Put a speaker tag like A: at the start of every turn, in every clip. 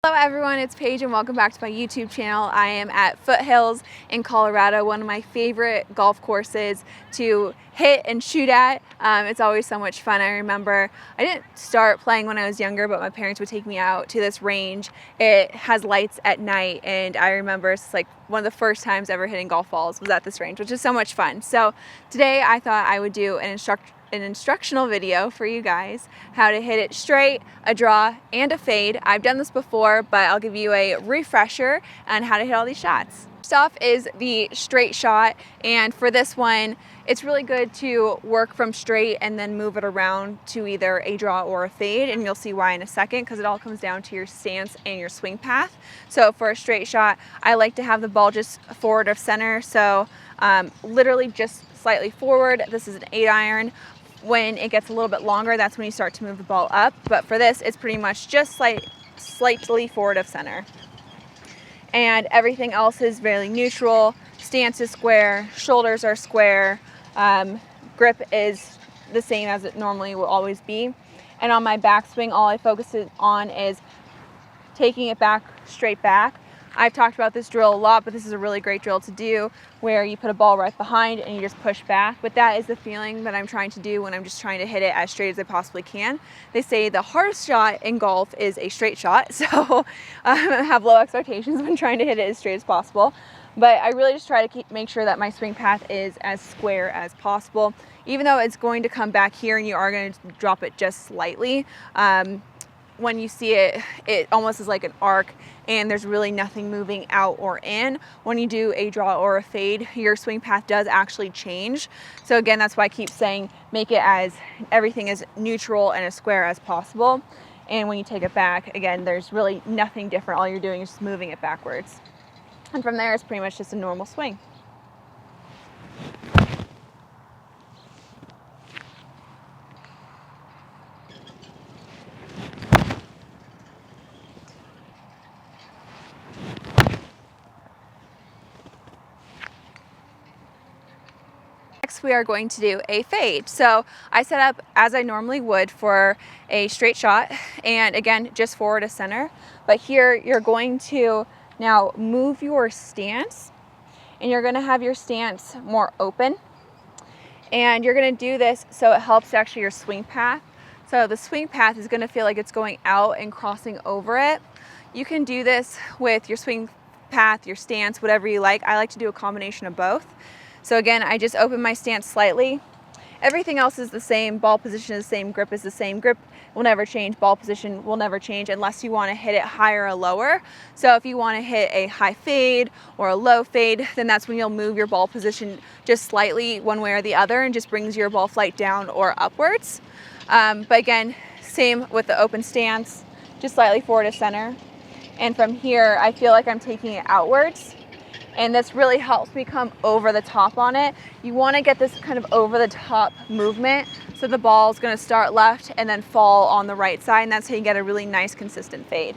A: Hello everyone, it's Paige and welcome back to my YouTube channel. I am at Foothills in Colorado, one of my favorite golf courses to hit and shoot at. It's always so much fun. I remember I didn't start playing when I was younger, but my parents would take me out to this range. It has lights at night, and I remember it's like one of the first times ever hitting golf balls was at this range, which is so much fun. So today I thought I would do an instructional video for you guys, how to hit it straight, a draw, and a fade. I've done this before, but I'll give you a refresher on how to hit all these shots. First off is the straight shot, and for this one, it's really good to work from straight and then move it around to either a draw or a fade, and you'll see why in a second, because it all comes down to your stance and your swing path. So for a straight shot, I like to have the ball just forward of center, so literally just slightly forward. This is an 8-iron. When it gets a little bit longer, that's when you start to move the ball up. But for this, it's pretty much just slightly forward of center. And everything else is very neutral. Stance is square, shoulders are square, grip is the same as it normally will always be. And on my backswing, all I focus on is taking it back, straight back. I've talked about this drill a lot, but this is a really great drill to do where you put a ball right behind and you just push back. But that is the feeling that I'm trying to do when I'm just trying to hit it as straight as I possibly can. They say the hardest shot in golf is a straight shot, so I have low expectations when trying to hit it as straight as possible. But I really just try to make sure that my swing path is as square as possible. Even though it's going to come back here and you are going to drop it just slightly, when you see it, it almost is like an arc and there's really nothing moving out or in. When you do a draw or a fade, your swing path does actually change. So again, that's why I keep saying make it as everything as neutral and as square as possible. And when you take it back, again, there's really nothing different. All you're doing is just moving it backwards. And from there, it's pretty much just a normal swing. Next, we are going to do a fade. So I set up as I normally would for a straight shot, and again, just forward to center. But here you're going to now move your stance, and you're going to have your stance more open. And you're going to do this so it helps actually your swing path. So the swing path is going to feel like it's going out and crossing over it. You can do this with your swing path, your stance, whatever you like. I like to do a combination of both. So again, I just open my stance slightly. Everything else is the same. Ball position is the same. Grip is the same. Grip will never change. Ball position will never change unless you want to hit it higher or lower. So if you want to hit a high fade or a low fade, then that's when you'll move your ball position just slightly one way or the other and just brings your ball flight down or upwards. But again, same with the open stance, just slightly forward to center. And from here, I feel like I'm taking it outwards. And this really helps me come over the top on it. You want to get this kind of over the top movement, so the ball is going to start left and then fall on the right side, and that's how you get a really nice consistent fade.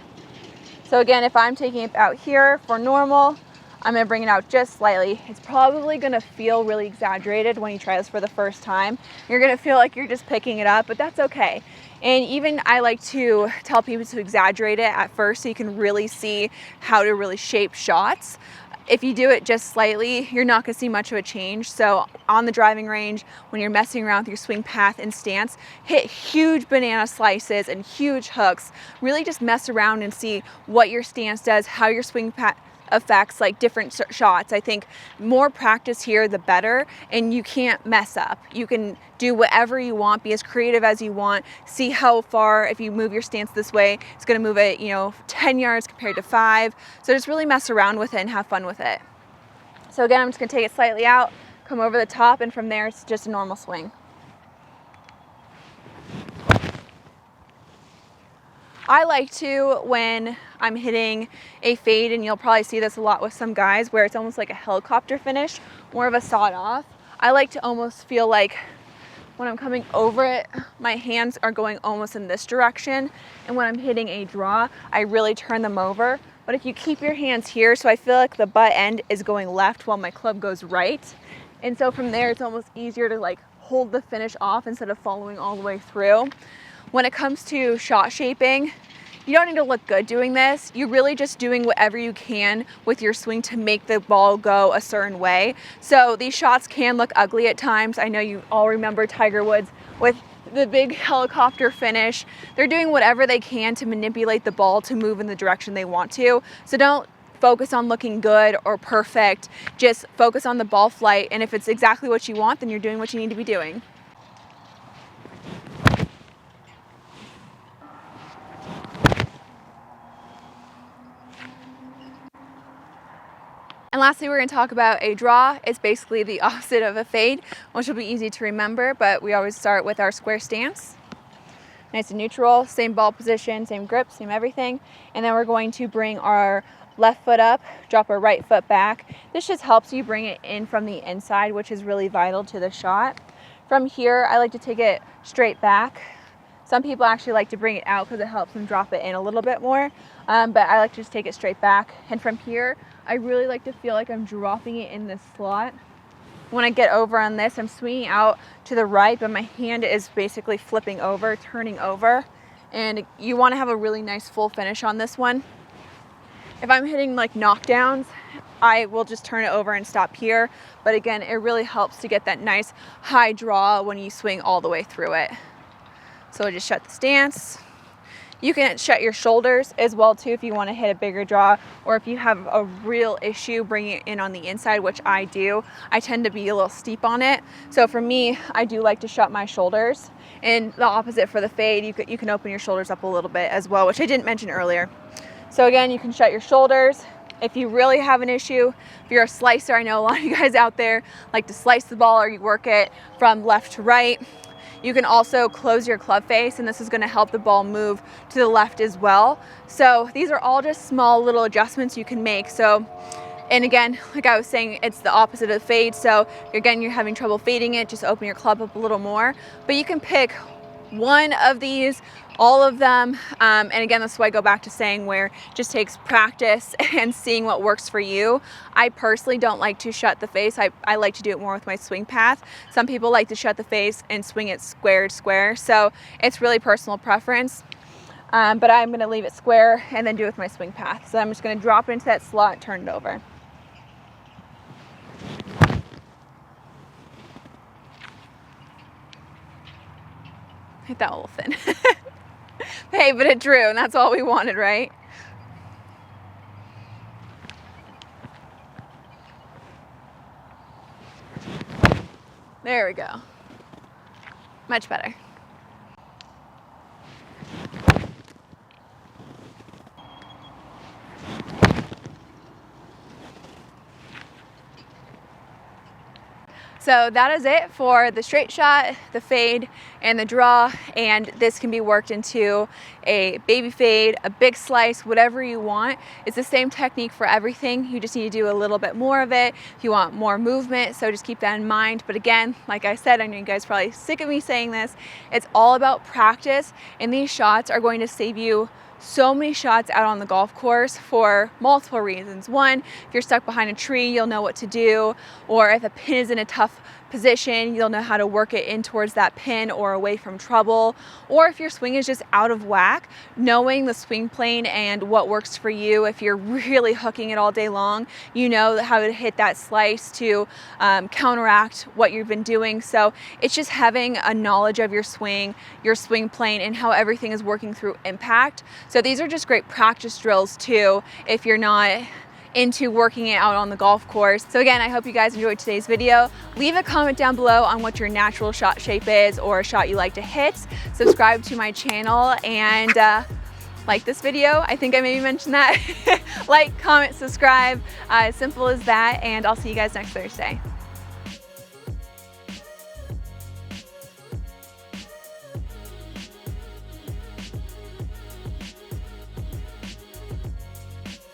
A: So again, if I'm taking it out here for normal, I'm going to bring it out just slightly. It's probably going to feel really exaggerated when you try this for the first time. You're going to feel like you're just picking it up, but that's okay. And even I like to tell people to exaggerate it at first so you can really see how to really shape shots. If you do it just slightly, you're not going to see much of a change. So on the driving range, when you're messing around with your swing path and stance, hit huge banana slices and huge hooks. Really just mess around and see what your stance does, how your swing path affects like different shots. I think more practice here, the better, and you can't mess up. You can do whatever you want, be as creative as you want, see how far, if you move your stance this way, it's going to move it, 10 yards compared to 5. So just really mess around with it and have fun with it. So again, I'm just going to take it slightly out, come over the top, and from there it's just a normal swing. I like to, when I'm hitting a fade, and you'll probably see this a lot with some guys, where it's almost like a helicopter finish, more of a sawed off. I like to almost feel like when I'm coming over it, my hands are going almost in this direction. And when I'm hitting a draw, I really turn them over. But if you keep your hands here, so I feel like the butt end is going left while my club goes right. And so from there, it's almost easier to like hold the finish off instead of following all the way through. When it comes to shot shaping, you don't need to look good doing this. You're really just doing whatever you can with your swing to make the ball go a certain way. So these shots can look ugly at times. I know you all remember Tiger Woods with the big helicopter finish. They're doing whatever they can to manipulate the ball to move in the direction they want to. So don't focus on looking good or perfect. Just focus on the ball flight, and if it's exactly what you want, then you're doing what you need to be doing. And lastly, we're going to talk about a draw. It's basically the opposite of a fade, which will be easy to remember, but we always start with our square stance. Nice and neutral, same ball position, same grip, same everything. And then we're going to bring our left foot up, drop our right foot back. This just helps you bring it in from the inside, which is really vital to the shot. From here, I like to take it straight back. Some people actually like to bring it out because it helps them drop it in a little bit more, but I like to just take it straight back. And from here, I really like to feel like I'm dropping it in this slot. When I get over on this, I'm swinging out to the right, but my hand is basically flipping over, turning over. And you want to have a really nice full finish on this one. If I'm hitting like knockdowns, I will just turn it over and stop here. But again, it really helps to get that nice high draw when you swing all the way through it. So I just shut the stance. You can shut your shoulders as well too if you want to hit a bigger draw, or if you have a real issue bringing it in on the inside, which I do. I tend to be a little steep on it. So for me, I do like to shut my shoulders. And the opposite for the fade, you can open your shoulders up a little bit as well, which I didn't mention earlier. So again, you can shut your shoulders. If you really have an issue, if you're a slicer, I know a lot of you guys out there like to slice the ball or you work it from left to right. You can also close your club face, and this is going to help the ball move to the left as well. So these are all just small little adjustments you can make. So, and again, like I was saying, it's the opposite of the fade. So again, you're having trouble fading it, just open your club up a little more. But you can pick one of these, all of them, and again, that's why I go back to saying where it just takes practice and seeing what works for you. I personally don't like to shut the face. I like to do it more with my swing path. Some people like to shut the face and swing it square to square, so it's really personal preference. But I'm going to leave it square and then do it with my swing path. So I'm just going to drop it into that slot and turn it over. Hit that a little thin. Hey, but it drew, and that's all we wanted, right? There we go. Much better. So that is it for the straight shot, the fade, and the draw, and this can be worked into a baby fade, a big slice, whatever you want. It's the same technique for everything. You just need to do a little bit more of it if you want more movement, so just keep that in mind. But again, like I said, I know you guys are probably sick of me saying this, it's all about practice, and these shots are going to save you so many shots out on the golf course for multiple reasons. One, if you're stuck behind a tree, you'll know what to do, or if a pin is in a tough position, you'll know how to work it in towards that pin or away from trouble. Or if your swing is just out of whack, knowing the swing plane and what works for you. If you're really hooking it all day long, you know how to hit that slice to counteract what you've been doing. So it's just having a knowledge of your swing plane, and how everything is working through impact. So these are just great practice drills too if you're not into working it out on the golf course. So again, I hope you guys enjoyed today's video. Leave a comment down below on what your natural shot shape is, or a shot you like to hit. Subscribe to my channel, and like this video. I think I maybe mentioned that. Like, comment, subscribe, as simple as that, and I'll see you guys next Thursday.